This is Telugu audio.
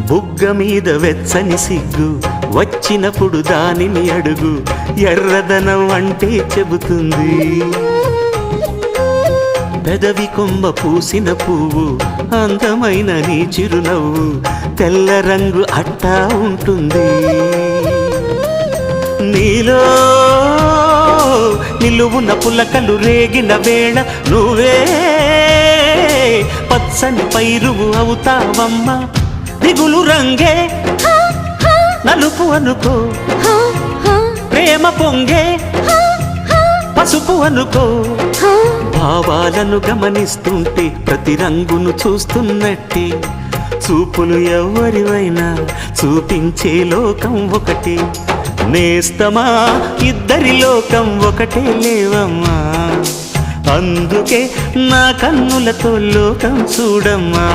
బుగ్గ మీద వెచ్చని సిగ్గు వచ్చినప్పుడు దానిని అడుగు, ఎర్రదనం అంటే చెబుతుంది. పెదవి కొమ్మ పూసిన పువ్వు అందమైన నీ చిరునవ్వు, తెల్ల రంగు అట్టా ఉంటుంది. నీలో నిలువున పులకలు రేగిన వేళ నువ్వే పచ్చని పైరువు అవుతావమ్మా. దిగులు రంగే నలుపు అనుకో, ప్రేమ పొంగే పసుపు అనుకో. భావాలను గమనిస్తుంటే ప్రతి రంగును చూస్తున్నట్టే, చూపులు ఎవరివైనా చూపించే లోకం ఒకటే. నేస్తమా ఇద్దరి లోకం ఒకటే లేవమ్మా, అందుకే నా కన్నులతో లోకం చూడమ్మా.